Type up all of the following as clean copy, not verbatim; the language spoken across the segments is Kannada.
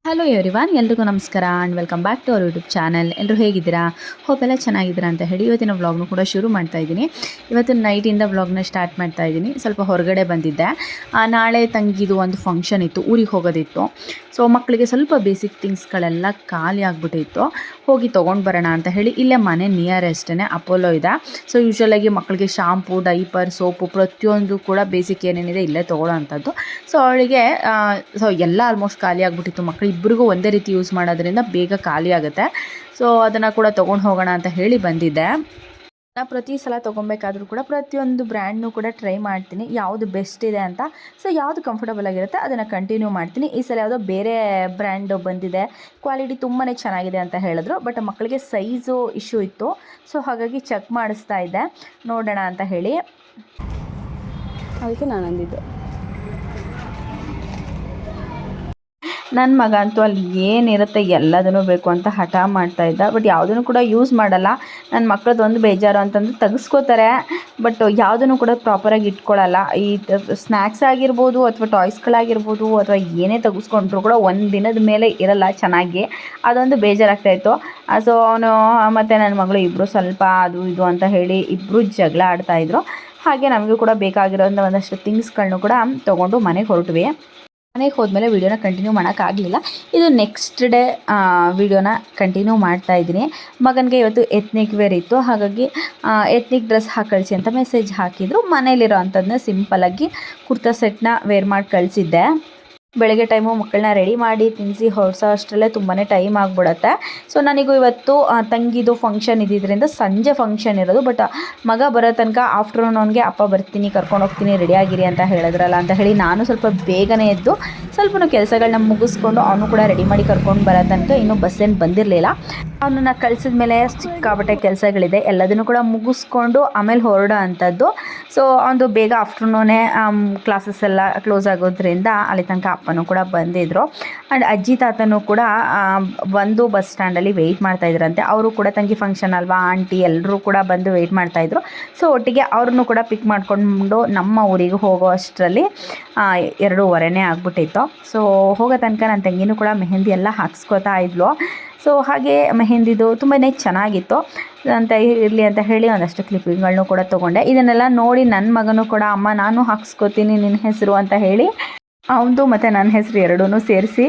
ಹಲೋ ಎವ್ರಿವಾನ್, ಎಲ್ರಿಗೂ ನಮಸ್ಕಾರ and welcome back to our YouTube channel. ಎಲ್ಲರೂ ಹೇಗಿದ್ದೀರಾ? ಹೋಪ್ ಎಲ್ಲ ಚೆನ್ನಾಗಿದ್ದೀರಾ ಅಂತ ಹೇಳಿ ಇವತ್ತಿನ ವ್ಲಾಗ್ನು ಕೂಡ ಶುರು ಮಾಡ್ತಾ ಇದ್ದೀನಿ. ಇವತ್ತು ನೈಟಿಂದ ವ್ಲಾಗ್ನ ಸ್ಟಾರ್ಟ್ ಮಾಡ್ತಾ ಇದ್ದೀನಿ. ಸ್ವಲ್ಪ ಹೊರಗಡೆ ಬಂದಿದ್ದೆ. ನಾಳೆ ತಂಗಿದು ಒಂದು ಫಂಕ್ಷನ್ ಇತ್ತು, ಊರಿಗೆ ಹೋಗೋದಿತ್ತು. ಸೊ ಮಕ್ಕಳಿಗೆ ಸ್ವಲ್ಪ ಬೇಸಿಕ್ ಥಿಂಗ್ಸ್ಗಳೆಲ್ಲ ಖಾಲಿ ಆಗಿಬಿಟ್ಟಿತ್ತು. ಹೋಗಿ ತೊಗೊಂಡು ಬರೋಣ ಅಂತ ಹೇಳಿ ಇಲ್ಲೇ ಮನೆ ನಿಯರೆಸ್ಟೇ ಅಪೋಲೋ ಇದೆ. ಸೊ ಯೂಶ್ವಲಾಗಿ ಮಕ್ಕಳಿಗೆ ಶಾಂಪು, ಡೈಪರ್, ಸೋಪು ಪ್ರತಿಯೊಂದು ಕೂಡ ಬೇಸಿಕ್ ಏನೇನಿದೆ ಇಲ್ಲೇ ತೊಗೊಳ್ಳೋ ಅಂಥದ್ದು. ಸೊ ಅವಳಿಗೆ ಎಲ್ಲ ಆಲ್ಮೋಸ್ಟ್ ಖಾಲಿ ಆಗಿಬಿಟ್ಟಿತ್ತು. ಮಕ್ಕಳು ಇಬ್ಬರಿಗೂ ಒಂದೇ ರೀತಿ ಯೂಸ್ ಮಾಡೋದ್ರಿಂದ ಬೇಗ ಖಾಲಿ ಆಗುತ್ತೆ. ಸೊ ಅದನ್ನು ಕೂಡ ತೊಗೊಂಡು ಹೋಗೋಣ ಅಂತ ಹೇಳಿ ಬಂದಿದ್ದೆ. ನಾನು ಪ್ರತಿ ಸಲ ತೊಗೊಬೇಕಾದ್ರೂ ಕೂಡ ಪ್ರತಿಯೊಂದು ಬ್ರ್ಯಾಂಡ್ನೂ ಕೂಡ ಟ್ರೈ ಮಾಡ್ತೀನಿ, ಯಾವುದು ಬೆಸ್ಟ್ ಇದೆ ಅಂತ. ಸೊ ಯಾವುದು ಕಂಫರ್ಟಬಲ್ ಆಗಿರುತ್ತೆ ಅದನ್ನು ಕಂಟಿನ್ಯೂ ಮಾಡ್ತೀನಿ. ಈ ಸಲ ಯಾವುದೋ ಬೇರೆ ಬ್ರ್ಯಾಂಡು ಬಂದಿದೆ, ಕ್ವಾಲಿಟಿ ತುಂಬಾ ಚೆನ್ನಾಗಿದೆ ಅಂತ ಹೇಳಿದ್ರು. ಬಟ್ ಮಕ್ಕಳಿಗೆ ಸೈಜು ಇಶ್ಯೂ ಇತ್ತು. ಸೊ ಹಾಗಾಗಿ ಚೆಕ್ ಮಾಡಿಸ್ತಾ ಇದ್ದೆ, ನೋಡೋಣ ಅಂತ ಹೇಳಿ. ಅದಕ್ಕೆ ನಾನು ಅಂದಿದ್ದು, ನನ್ನ ಮಗ ಅಂತೂ ಅಲ್ಲಿ ಏನಿರುತ್ತೆ ಎಲ್ಲದನ್ನೂ ಬೇಕು ಅಂತ ಹಠ ಮಾಡ್ತಾಯಿದ್ದ. ಬಟ್ ಯಾವುದನ್ನು ಕೂಡ ಯೂಸ್ ಮಾಡಲ್ಲ. ನನ್ನ ಮಕ್ಕಳದ್ದು ಒಂದು ಬೇಜಾರು ಅಂತಂದರೆ ತೆಗೆಸ್ಕೋತಾರೆ, ಬಟ್ ಯಾವುದನ್ನು ಕೂಡ ಪ್ರಾಪರಾಗಿ ಇಟ್ಕೊಳ್ಳಲ್ಲ. ಈ ಸ್ನ್ಯಾಕ್ಸ್ ಆಗಿರ್ಬೋದು ಅಥವಾ ಟಾಯ್ಸ್ಗಳಾಗಿರ್ಬೋದು ಅಥವಾ ಏನೇ ತೆಗೆಸ್ಕೊಂಡ್ರು ಕೂಡ ಒಂದು ದಿನದ ಮೇಲೆ ಇರಲ್ಲ ಚೆನ್ನಾಗಿ. ಅದೊಂದು ಬೇಜಾರಾಗ್ತಾಯಿತ್ತು. ಸೊ ಅವನು ಮತ್ತು ನನ್ನ ಮಗಳು ಇಬ್ಬರು ಸ್ವಲ್ಪ ಅದು ಇದು ಅಂತ ಹೇಳಿ ಇಬ್ಬರು ಜಗಳ ಆಡ್ತಾಯಿದ್ರು. ಹಾಗೆ ನಮಗೂ ಕೂಡ ಬೇಕಾಗಿರೋಂಥ ಒಂದಷ್ಟು ಥಿಂಗ್ಸ್ಗಳನ್ನೂ ಕೂಡ ತೊಗೊಂಡು ಮನೆಗೆ ಹೊರಟ್ವಿ. ಮನೆಗೆ ಹೋದ್ಮೇಲೆ ವೀಡಿಯೋನ ಕಂಟಿನ್ಯೂ ಮಾಡೋಕ್ಕಾಗಲಿಲ್ಲ. ಇದು ನೆಕ್ಸ್ಟ್ ಡೇ ವೀಡಿಯೋನ ಕಂಟಿನ್ಯೂ ಮಾಡ್ತಾಯಿದ್ದೀನಿ. ಮಗನಿಗೆ ಇವತ್ತು ಎತ್ನಿಕ್ ವೇರ್ ಇತ್ತು, ಹಾಗಾಗಿ ಎತ್ನಿಕ್ ಡ್ರೆಸ್ ಹಾಕಿ ಕಳಿಸಿ ಅಂತ ಮೆಸೇಜ್ ಹಾಕಿದ್ರು. ಮನೇಲಿರೋ ಅಂಥದ್ದನ್ನ ಸಿಂಪಲಾಗಿ ಕುರ್ತಾ ಸೆಟ್ನ ವೇರ್ ಮಾಡಿ ಕಳಿಸಿದ್ದೆ. ಬೆಳಗ್ಗೆ ಟೈಮು ಮಕ್ಕಳನ್ನ ರೆಡಿ ಮಾಡಿ ತಿನ್ನಿಸಿ ಹೊರಸೋ ಅಷ್ಟರಲ್ಲೇ ತುಂಬಾ ಟೈಮ್ ಆಗಿಬಿಡುತ್ತೆ. ಸೊ ನನಗೂ ಇವತ್ತು ತಂಗಿದು ಫಂಕ್ಷನ್ ಇದ್ದಿದ್ದರಿಂದ ಸಂಜೆ ಫಂಕ್ಷನ್ ಇರೋದು. ಬಟ್ ಮಗ ಬರೋ ತನಕ ಆಫ್ಟರ್ನೂನ್ಗೆ ಅಪ್ಪ ಬರ್ತೀನಿ, ಕರ್ಕೊಂಡು ಹೋಗ್ತೀನಿ, ರೆಡಿಯಾಗಿರಿ ಅಂತ ಹೇಳಿದ್ರಲ್ಲ ಅಂತ ಹೇಳಿ ನಾನು ಸ್ವಲ್ಪ ಬೇಗನೆ ಎದ್ದು ಸ್ವಲ್ಪ ಕೆಲಸಗಳನ್ನ ಮುಗಿಸ್ಕೊಂಡು ಅವನು ಕೂಡ ರೆಡಿ ಮಾಡಿ ಕರ್ಕೊಂಡು ಬರೋ ತನಕ ಇನ್ನೂ ಬಸ್ಸೇನು ಬಂದಿರಲಿಲ್ಲ. ಅವನನ್ನು ಕಳಿಸಿದ ಮೇಲೆ ಸಿಕ್ಕಾಬಟ್ಟೆ ಕೆಲಸಗಳಿದೆ, ಎಲ್ಲದನ್ನು ಕೂಡ ಮುಗಿಸ್ಕೊಂಡು ಆಮೇಲೆ ಹೊರಡೋ ಅಂಥದ್ದು. ಸೊ ಅವನು ಬೇಗ ಆಫ್ಟರ್ನೂನೇ ಕ್ಲಾಸಸ್ ಎಲ್ಲ ಕ್ಲೋಸ್ ಆಗೋದ್ರಿಂದ ಅಲ್ಲಿ ತನಕ ಅಪ್ಪನೂ ಕೂಡ ಬಂದಿದ್ದರು. ಆ್ಯಂಡ್ ಅಜ್ಜಿ ತಾತನೂ ಕೂಡ ಬಂದು ಬಸ್ ಸ್ಟ್ಯಾಂಡಲ್ಲಿ ವೆಯ್ಟ್ ಮಾಡ್ತಾಯಿದ್ರಂತೆ. ಅವರು ಕೂಡ ತಂಗಿ ಫಂಕ್ಷನ್ ಅಲ್ವಾ, ಆಂಟಿ ಎಲ್ಲರೂ ಕೂಡ ಬಂದು ವೆಯ್ಟ್ ಮಾಡ್ತಾಯಿದ್ರು. ಸೊ ಒಟ್ಟಿಗೆ ಅವ್ರನ್ನೂ ಕೂಡ ಪಿಕ್ ಮಾಡಿಕೊಂಡು ನಮ್ಮ ಊರಿಗೆ ಹೋಗೋ ಅಷ್ಟರಲ್ಲಿ 2:15 ಆಗಿಬಿಟ್ಟಿತ್ತು. ಸೊ ಹೋಗೋ ತನಕ ನನ್ನ ತಂಗಿನೂ ಕೂಡ ಮೆಹಂದಿ ಎಲ್ಲ ಹಾಕ್ಸ್ಕೊತಾ ಇದ್ಲು. ಸೊ ಹಾಗೆ ಮೆಹಂದಿದು ತುಂಬಾ ಚೆನ್ನಾಗಿತ್ತು ಅಂತ ಇರಲಿ ಅಂತ ಹೇಳಿ ಒಂದಷ್ಟು ಕ್ಲಿಪ್ಪಿಂಗ್ಗಳನ್ನೂ ಕೂಡ ತೊಗೊಂಡೆ. ಇದನ್ನೆಲ್ಲ ನೋಡಿ ನನ್ನ ಮಗನೂ ಕೂಡ ಅಮ್ಮ ನಾನು ಹಾಕ್ಸ್ಕೊತೀನಿ ನಿನ್ನ ಹೆಸರು ಅಂತ ಹೇಳಿ ಅವನದು ಮತ್ತು ನನ್ನ ಹೆಸರು ಎರಡೂ ಸೇರಿಸಿ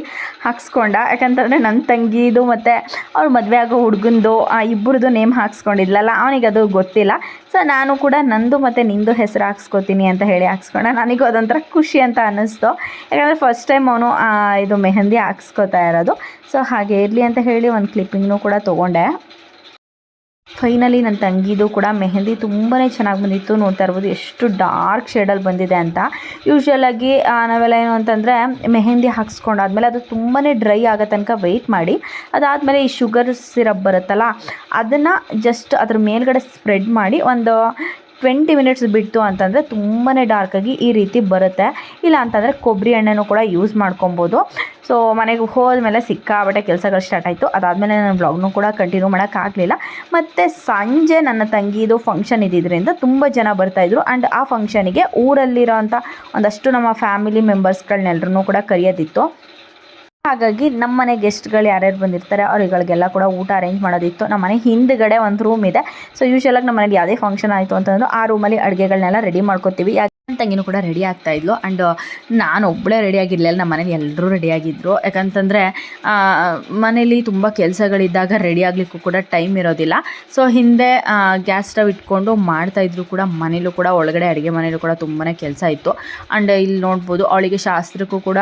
ಹಾಕ್ಸ್ಕೊಂಡ. ಯಾಕಂತಂದರೆ ನನ್ನ ತಂಗಿದು ಮತ್ತು ಅವ್ಳು ಮದುವೆ ಆಗೋ ಹುಡುಗಂದು ಇಬ್ಬರದು ನೇಮ್ ಹಾಕ್ಸ್ಕೊಂಡಿದ್ಲಲ್ಲ, ಅವನಿಗೆ ಅದು ಗೊತ್ತಿಲ್ಲ. ಸೊ ನಾನು ಕೂಡ ನಂದು ಮತ್ತು ನಿಂದು ಹೆಸರು ಹಾಕ್ಸ್ಕೊತೀನಿ ಅಂತ ಹೇಳಿ ಹಾಕ್ಸ್ಕೊಂಡೆ. ನನಗೂ ಅದೊಂಥರ ಖುಷಿ ಅಂತ ಅನ್ನಿಸ್ತು, ಯಾಕಂದರೆ ಫಸ್ಟ್ ಟೈಮ್ ಅವನು ಇದು ಮೆಹಂದಿ ಹಾಕ್ಸ್ಕೊತಾ ಇರೋದು. ಸೊ ಹಾಗೆ ಇರಲಿ ಅಂತ ಹೇಳಿ ಒಂದು ಕ್ಲಿಪ್ಪಿಂಗ್ನೂ ಕೂಡ ತೊಗೊಂಡೆ. ಫೈನಲಿ ನನ್ನ ತಂಗಿದು ಕೂಡ ಮೆಹಂದಿ ತುಂಬಾ ಚೆನ್ನಾಗಿ ಬಂದಿತ್ತು. ನೋಡ್ತಾ ಇರ್ಬೋದು ಎಷ್ಟು ಡಾರ್ಕ್ ಶೇಡಲ್ಲಿ ಬಂದಿದೆ ಅಂತ. ಯೂಶ್ವಲಾಗಿ ನಾವೆಲ್ಲ ಏನು ಅಂತಂದರೆ ಮೆಹಂದಿ ಹಾಕ್ಸ್ಕೊಂಡಾದ್ಮೇಲೆ ಅದು ತುಂಬಾ ಡ್ರೈ ಆಗೋ ತನಕ ವೆಯ್ಟ್ ಮಾಡಿ ಅದಾದಮೇಲೆ ಈ ಶುಗರ್ ಸಿರಪ್ ಬರುತ್ತಲ್ಲ ಅದನ್ನು ಜಸ್ಟ್ ಅದ್ರ ಮೇಲ್ಗಡೆ ಸ್ಪ್ರೆಡ್ ಮಾಡಿ ಒಂದು 20 ಮಿನಿಟ್ಸ್ ಬಿಟ್ಟು ಅಂತಂದರೆ ತುಂಬಾ ಡಾರ್ಕಾಗಿ ಈ ರೀತಿ ಬರುತ್ತೆ. ಇಲ್ಲ ಅಂತಂದರೆ ಕೊಬ್ಬರಿ ಎಣ್ಣೆನೂ ಕೂಡ ಯೂಸ್ ಮಾಡ್ಕೊಬೋದು. ಸೊ ಮನೆಗೆ ಹೋದ್ಮೇಲೆ ಸಿಕ್ಕಾಬಟ್ಟೆ ಕೆಲಸಗಳು ಸ್ಟಾರ್ಟ್ ಆಯಿತು. ಅದಾದಮೇಲೆ ನಾನು ವ್ಲಾಗ್ನೂ ಕೂಡ ಕಂಟಿನ್ಯೂ ಮಾಡೋಕ್ಕಾಗಲಿಲ್ಲ. ಮತ್ತು ಸಂಜೆ ನನ್ನ ತಂಗಿದು ಫಂಕ್ಷನ್ ಇದ್ದಿದ್ದರಿಂದ ತುಂಬ ಜನ ಬರ್ತಾಯಿದ್ರು. ಆ್ಯಂಡ್ ಆ ಫಂಕ್ಷನಿಗೆ ಊರಲ್ಲಿರೋ ಅಂಥ ಒಂದಷ್ಟು ನಮ್ಮ ಫ್ಯಾಮಿಲಿ ಮೆಂಬರ್ಸ್ಗಳನ್ನೆಲ್ಲರೂ ಕೂಡ ಕರೆಯೋದಿತ್ತು. ಹಾಗಾಗಿ ನಮ್ಮ ಮನೆ ಗೆಸ್ಟ್ಗಳು ಯಾರ್ಯಾರು ಬಂದಿರ್ತಾರೆ ಅವರಿಗಳಿಗೆಲ್ಲ ಕೂಡ ಊಟ ಅರೇಂಜ್ ಮಾಡೋದಿತ್ತು. ನಮ್ಮ ಮನೆ ಹಿಂದ್ಗಡೆ ಒಂದು ರೂಮ್ ಇದೆ. ಸೊ ಯೂಶ್ವಲಾಗಿ ನಮ್ಮ ಮನೇಲಿ ಯಾವುದೇ ಫಂಕ್ಷನ್ ಆಯಿತು ಅಂತಂದ್ರೆ ಆ ರೂಮಲ್ಲಿ ಅಡುಗೆಗಳನ್ನೆಲ್ಲ ರೆಡಿ ಮಾಡ್ಕೋತೀವಿ. ನನ್ನ ತಂಗಿನೂ ಕೂಡ ರೆಡಿ ಆಗ್ತಾಯಿದ್ಲು. ಆ್ಯಂಡ್ ನಾನು ಒಬ್ಬಳೇ ರೆಡಿಯಾಗಿರಲಿಲ್ಲ, ನಮ್ಮ ಮನೇಲಿ ಎಲ್ಲರೂ ರೆಡಿಯಾಗಿದ್ದರು. ಯಾಕಂತಂದರೆ ಮನೇಲಿ ತುಂಬ ಕೆಲಸಗಳಿದ್ದಾಗ ರೆಡಿ ಆಗಲಿಕ್ಕೂ ಕೂಡ ಟೈಮ್ ಇರೋದಿಲ್ಲ. ಸೊ ಹಿಂದೆ ಗ್ಯಾಸ್ ಸ್ಟವ್ ಇಟ್ಕೊಂಡು ಮಾಡ್ತಾಯಿದ್ರು ಕೂಡ ಮನೇಲೂ ಕೂಡ ಒಳಗಡೆ ಅಡುಗೆ ಮನೇಲೂ ಕೂಡ ತುಂಬಾ ಕೆಲಸ ಇತ್ತು. ಆ್ಯಂಡ್ ಇಲ್ಲಿ ನೋಡ್ಬೋದು ಅವಳಿಗೆ ಶಾಸ್ತ್ರಕ್ಕೂ ಕೂಡ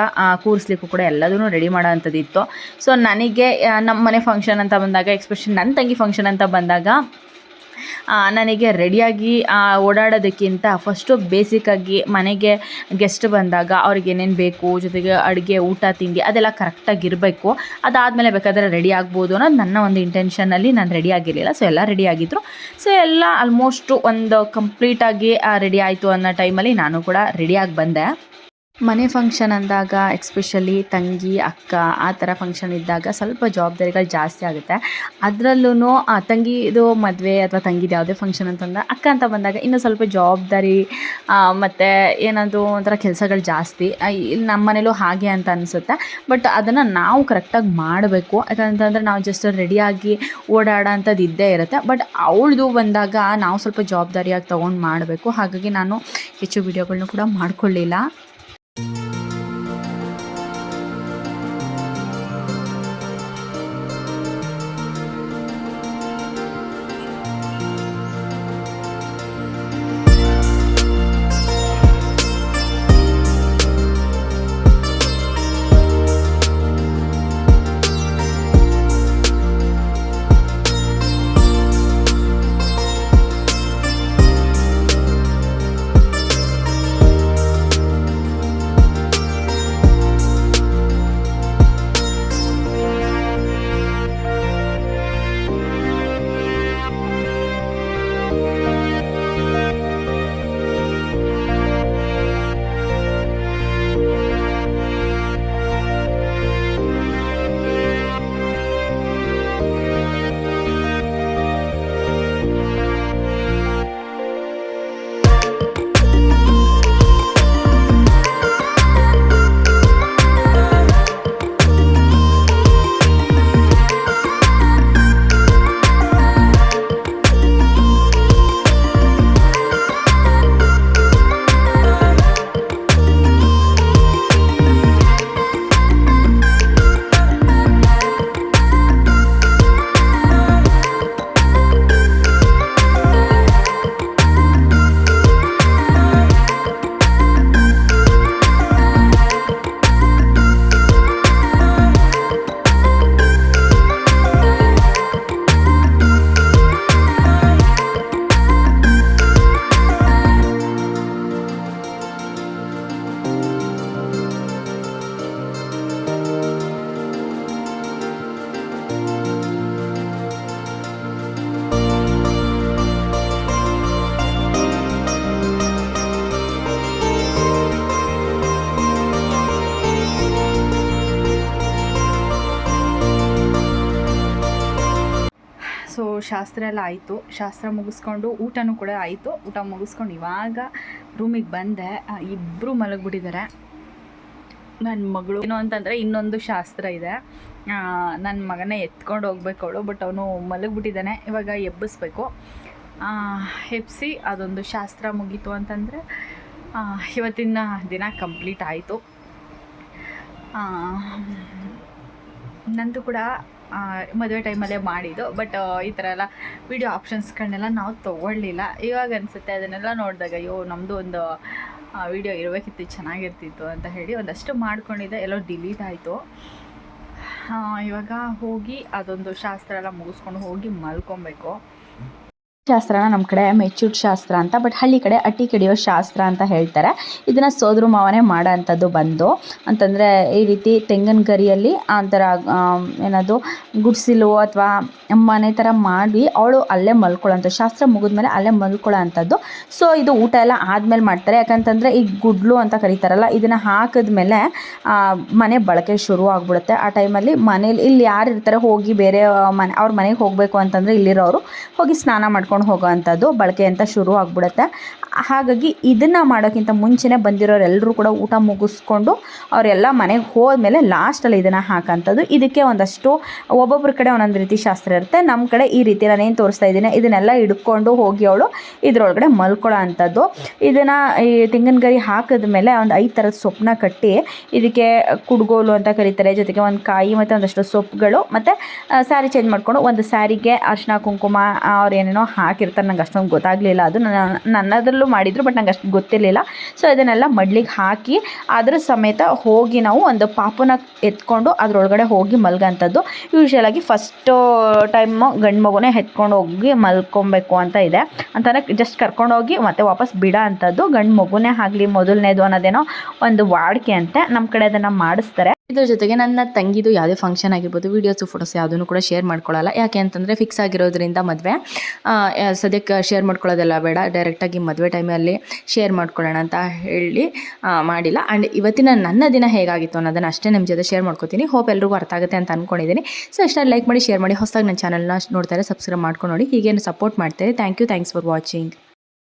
ಕೂರಿಸ್ಲಿಕ್ಕೂ ಕೂಡ ಎಲ್ಲದೂ ರೆಡಿ ಮಾಡೋ ಅಂಥದ್ದಿತ್ತು. ಸೊ ನನಗೆ ನಮ್ಮ ಮನೆ ಫಂಕ್ಷನ್ ಅಂತ ಬಂದಾಗ, ಎಸ್ಪೆಷಲಿ ನನ್ನ ತಂಗಿ ಫಂಕ್ಷನ್ ಅಂತ ಬಂದಾಗ ನನಗೆ ರೆಡಿಯಾಗಿ ಓಡಾಡೋದಕ್ಕಿಂತ ಫಸ್ಟು ಬೇಸಿಕ್ಕಾಗಿ ಮನೆಗೆ ಗೆಸ್ಟ್ ಬಂದಾಗ ಅವ್ರಿಗೆ ಏನೇನು ಬೇಕು, ಜೊತೆಗೆ ಅಡುಗೆ ಊಟ ತಿಂಡಿ ಅದೆಲ್ಲ ಕರೆಕ್ಟಾಗಿರಬೇಕು. ಅದಾದಮೇಲೆ ಬೇಕಾದರೆ ರೆಡಿ ಆಗ್ಬೋದು ಅನ್ನೋದು ನನ್ನ ಒಂದು ಇಂಟೆನ್ಷನಲ್ಲಿ ನಾನು ರೆಡಿ ಆಗಿರಲಿಲ್ಲ. ಸೊ ಎಲ್ಲ ರೆಡಿ ಆಗಿದ್ದರು. ಸೊ ಎಲ್ಲ ಆಲ್ಮೋಸ್ಟು ಒಂದು ಕಂಪ್ಲೀಟಾಗಿ ರೆಡಿ ಆಯಿತು ಅನ್ನೋ ಟೈಮಲ್ಲಿ ನಾನು ಕೂಡ ರೆಡಿಯಾಗಿ ಬಂದೆ. ಮನೆ ಫಂಕ್ಷನ್ ಅಂದಾಗ ಎಕ್ಸ್ಪೆಷಲಿ ತಂಗಿ ಅಕ್ಕ ಆ ಥರ ಫಂಕ್ಷನ್ ಇದ್ದಾಗ ಸ್ವಲ್ಪ ಜವಾಬ್ದಾರಿಗಳು ಜಾಸ್ತಿ ಆಗುತ್ತೆ. ಅದರಲ್ಲೂ ತಂಗಿದು ಮದುವೆ ಅಥವಾ ತಂಗಿದು ಯಾವುದೇ ಫಂಕ್ಷನ್ ಅಂತಂದ್ರೆ ಅಕ್ಕ ಅಂತ ಬಂದಾಗ ಇನ್ನೂ ಸ್ವಲ್ಪ ಜವಾಬ್ದಾರಿ ಮತ್ತು ಏನದು ಒಂಥರ ಕೆಲಸಗಳು ಜಾಸ್ತಿ. ಇಲ್ಲಿ ನಮ್ಮ ಮನೇಲೂ ಹಾಗೆ ಅಂತ ಅನಿಸುತ್ತೆ. ಬಟ್ ಅದನ್ನು ನಾವು ಕರೆಕ್ಟಾಗಿ ಮಾಡಬೇಕು. ಯಾಕಂತಂದರೆ ನಾವು ಜಸ್ಟ್ ರೆಡಿಯಾಗಿ ಓಡಾಡೋ ಅಂಥದ್ದು ಇದ್ದೇ ಇರುತ್ತೆ. ಬಟ್ ಅವಳದು ಬಂದಾಗ ನಾವು ಸ್ವಲ್ಪ ಜವಾಬ್ದಾರಿಯಾಗಿ ತೊಗೊಂಡು ಮಾಡಬೇಕು. ಹಾಗಾಗಿ ನಾನು ಹೆಚ್ಚು ವಿಡಿಯೋಗಳನ್ನೂ ಕೂಡ ಮಾಡ್ಕೊಳ್ಳಿಲ್ಲ. ಸೊ ಶಾಸ್ತ್ರ ಎಲ್ಲ ಆಯಿತು. ಶಾಸ್ತ್ರ ಮುಗಿಸ್ಕೊಂಡು ಊಟನೂ ಕೂಡ ಆಯಿತು. ಊಟ ಮುಗಿಸ್ಕೊಂಡು ಇವಾಗ ರೂಮಿಗೆ ಬಂದೆ. ಇಬ್ಬರು ಮಲಗಿಬಿಟ್ಟಿದ್ದಾರೆ. ನನ್ನ ಮಗಳು ಏನು ಅಂತಂದರೆ ಇನ್ನೊಂದು ಶಾಸ್ತ್ರ ಇದೆ. ನನ್ನ ಮಗನೇ ಎತ್ಕೊಂಡು ಹೋಗ್ಬೇಕು ಅವಳು. ಬಟ್ ಅವನು ಮಲಗಿಬಿಟ್ಟಿದ್ದಾನೆ. ಇವಾಗ ಎಬ್ಬಿಸ್ಬೇಕು. ಎಬ್ಬಿಸಿ ಅದೊಂದು ಶಾಸ್ತ್ರ ಮುಗೀತು ಅಂತಂದರೆ ಇವತ್ತಿನ ದಿನ ಕಂಪ್ಲೀಟ್ ಆಯಿತು. ನಂದು ಕೂಡ ಮದುವೆ ಟೈಮಲ್ಲೇ ಮಾಡಿದ್ದು. ಬಟ್ ಈ ಥರ ಎಲ್ಲ ವಿಡಿಯೋ ಆಪ್ಷನ್ಸ್ಗಳನ್ನೆಲ್ಲ ನಾವು ತೊಗೊಳ್ಳಿಲ್ಲ. ಇವಾಗ ಅನಿಸುತ್ತೆ ಅದನ್ನೆಲ್ಲ ನೋಡಿದಾಗ ಅಯ್ಯೋ ನಮ್ಮದು ಒಂದು ವಿಡಿಯೋ ಇರಬೇಕಿತ್ತು, ಚೆನ್ನಾಗಿರ್ತಿತ್ತು ಅಂತ ಹೇಳಿ ಒಂದಷ್ಟು ಮಾಡ್ಕೊಂಡಿದ್ದೆ. ಎಲ್ಲೋ ಡಿಲೀಟ್ ಆಯಿತು. ಇವಾಗ ಹೋಗಿ ಅದೊಂದು ಶಾಸ್ತ್ರ ಎಲ್ಲ ಮುಗಿಸ್ಕೊಂಡು ಹೋಗಿ ಮಲ್ಕೊಬೇಕು. ಶಾಸ್ತ್ರನ ನಮ್ಮ ಕಡೆ ಮೆಚ್ಚುಟ್ ಶಾಸ್ತ್ರ ಅಂತ, ಬಟ್ ಹಳ್ಳಿ ಕಡೆ ಅಟ್ಟಿ ಕಡಿಯೋ ಶಾಸ್ತ್ರ ಅಂತ ಹೇಳ್ತಾರೆ. ಇದನ್ನು ಸೋದ್ರ ಮಾವನೇ ಮಾಡೋ ಅಂಥದ್ದು ಬಂದು ಅಂತಂದರೆ ಈ ರೀತಿ ತೆಂಗಿನ ಗರಿಯಲ್ಲಿ ಆ ಥರ ಏನದು ಗುಡಿಸಿಲು ಅಥವಾ ಮನೆ ಥರ ಮಾಡಿ ಅವಳು ಅಲ್ಲೇ ಮಲ್ಕೊಳ್ಳೋಂಥ ಶಾಸ್ತ್ರ ಮುಗಿದ್ಮೇಲೆ ಅಲ್ಲೇ ಮಲ್ಕೊಳ್ಳೋ ಅಂಥದ್ದು. ಸೊ ಇದು ಊಟ ಎಲ್ಲ ಆದಮೇಲೆ ಮಾಡ್ತಾರೆ. ಯಾಕಂತಂದರೆ ಈ ಗುಡ್ಲು ಅಂತ ಕರೀತಾರಲ್ಲ, ಇದನ್ನು ಹಾಕಿದ್ಮೇಲೆ ಮನೆ ಬಳಕೆ ಶುರು ಆಗಿಬಿಡುತ್ತೆ. ಆ ಟೈಮಲ್ಲಿ ಮನೇಲಿ ಇಲ್ಲಿ ಯಾರು ಇರ್ತಾರೆ ಹೋಗಿ ಬೇರೆ ಅವ್ರ ಮನೆಗೆ ಹೋಗಬೇಕು ಅಂತಂದರೆ ಇಲ್ಲಿರೋರು ಹೋಗಿ ಸ್ನಾನ ಮಾಡ್ಕೊಂಡು ಹೋಗೋ ಅಂಥದ್ದು ಬಳಕೆ ಅಂತ ಶುರು ಆಗಿಬಿಡುತ್ತೆ. ಹಾಗಾಗಿ ಇದನ್ನು ಮಾಡೋಕ್ಕಿಂತ ಮುಂಚೆನೇ ಬಂದಿರೋರೆಲ್ಲರೂ ಕೂಡ ಊಟ ಮುಗಿಸ್ಕೊಂಡು ಅವರೆಲ್ಲ ಮನೆಗೆ ಹೋದ್ಮೇಲೆ ಲಾಸ್ಟಲ್ಲಿ ಇದನ್ನು ಹಾಕೋಂಥದ್ದು. ಇದಕ್ಕೆ ಒಂದಷ್ಟು ಒಬ್ಬೊಬ್ಬರ ಕಡೆ ಒಂದೊಂದು ರೀತಿ ಶಾಸ್ತ್ರ ಇರುತ್ತೆ. ನಮ್ಮ ಕಡೆ ಈ ರೀತಿ ನಾನೇನು ತೋರಿಸ್ತಾ ಇದ್ದೀನಿ ಇದನ್ನೆಲ್ಲ ಹಿಡ್ಕೊಂಡು ಹೋಗಿ ಅವಳು ಇದರೊಳಗಡೆ ಮಲ್ಕೊಳ್ಳೋ ಅಂಥದ್ದು. ಇದನ್ನು ಈ ತೆಂಗಿನ ಗರಿ ಹಾಕಿದ ಮೇಲೆ ಒಂದು 5 ಥರದ ಸೊಪ್ಪನ್ನ ಕಟ್ಟಿ ಇದಕ್ಕೆ ಕುಡ್ಗೋಲು ಅಂತ ಕರೀತಾರೆ. ಜೊತೆಗೆ ಒಂದು ಕಾಯಿ ಮತ್ತು ಒಂದಷ್ಟು ಸೊಪ್ಪುಗಳು ಮತ್ತು ಸ್ಯಾರಿ ಚೇಂಜ್ ಮಾಡಿಕೊಂಡು ಒಂದು ಸ್ಯಾರಿಗೆ ಅರಿಶಿನ ಕುಂಕುಮ ಅವ್ರು ಏನೇನೋ ಹಾಕಿರ್ತಾರೆ. ನಂಗೆ ಅಷ್ಟೊಂದು ಗೊತ್ತಾಗಲಿಲ್ಲ. ಅದು ನನ್ನದರಲ್ಲೂ ಮಾಡಿದರು, ಬಟ್ ನಂಗೆ ಅಷ್ಟು ಗೊತ್ತಿರಲಿಲ್ಲ. ಸೊ ಇದನ್ನೆಲ್ಲ ಮಡ್ಲಿಗೆ ಹಾಕಿ ಅದರ ಸಮೇತ ಹೋಗಿ ನಾವು ಒಂದು ಪಾಪುನ ಎತ್ಕೊಂಡು ಅದರೊಳಗಡೆ ಹೋಗಿ ಮಲ್ಗೋಂಥದ್ದು. ಯೂಶ್ವಲಾಗಿ ಫಸ್ಟು ಟೈಮು ಗಂಡು ಮಗುನೇ ಎತ್ಕೊಂಡು ಹೋಗಿ ಮಲ್ಕೊಬೇಕು ಅಂತ ಇದೆ. ಅಂತಂದರೆ ಜಸ್ಟ್ ಕರ್ಕೊಂಡೋಗಿ ಮತ್ತೆ ವಾಪಸ್ ಬಿಡೋ ಅಂಥದ್ದು. ಗಂಡು ಮಗುನೇ ಆಗಲಿ ಮೊದಲನೇದು ಅನ್ನೋದೇನೋ ಒಂದು ವಾಡಿಕೆ ಅಂತೆ. ನಮ್ಮ ಕಡೆ ಅದನ್ನು ಮಾಡಿಸ್ತಾರೆ. ಇದ್ರ ಜೊತೆಗೆ ನನ್ನ ತಂಗಿದು ಯಾವುದೇ ಫಂಕ್ಷನ್ ಆಗಿರ್ಬೋದು, ವೀಡಿಯೋಸು ಫೋಟೋಸ್ ಯಾವುದನ್ನು ಕೂಡ ಶೇರ್ ಮಾಡ್ಕೊಳ್ಳಲ್ಲ. ಯಾಕೆ ಅಂತಂದರೆ ಫಿಕ್ಸ್ ಆಗಿರೋದ್ರಿಂದ ಮದುವೆ ಸದ್ಯಕ್ಕೆ ಶೇರ್ ಮಾಡ್ಕೊಳ್ಳೋದೆಲ್ಲ ಬೇಡ, ಡೈರೆಕ್ಟಾಗಿ ಮದುವೆ ಟೈಮಲ್ಲಿ ಶೇರ್ ಮಾಡ್ಕೊಳ್ಳೋಣ ಅಂತ ಹೇಳಿ ಮಾಡಿಲ್ಲ. ಆ್ಯಂಡ್ ಇವತ್ತಿನ ನನ್ನ ದಿನ ಹೇಗಾಗಿತ್ತು ಅನ್ನೋದನ್ನು ಅಷ್ಟೇ ನಿಮ್ಮ ಜೊತೆ ಶೇರ್ ಮಾಡ್ಕೊತೀನಿ. ಹೋಪ್ ಎಲ್ರಿಗೂ ಅರ್ಥ ಆಗುತ್ತೆ ಅಂತ ಅಂದ್ಕೊಂಡಿದ್ದೀನಿ. ಸೊ ಇಷ್ಟ ಲೈಕ್ ಮಾಡಿ, ಶೇರ್ ಮಾಡಿ, ಹೊಸದಾಗಿ ನನ್ನ ಚಾನಲ್ನ ನೋಡ್ತಾರೆ ಸಬ್ಸ್ಕ್ರೈಬ್ ಮಾಡ್ಕೊಂಡು ನೋಡಿ. ಹೀಗೇನು ಸಪೋರ್ಟ್ ಮಾಡ್ತಾರೆ. Thanks for watching.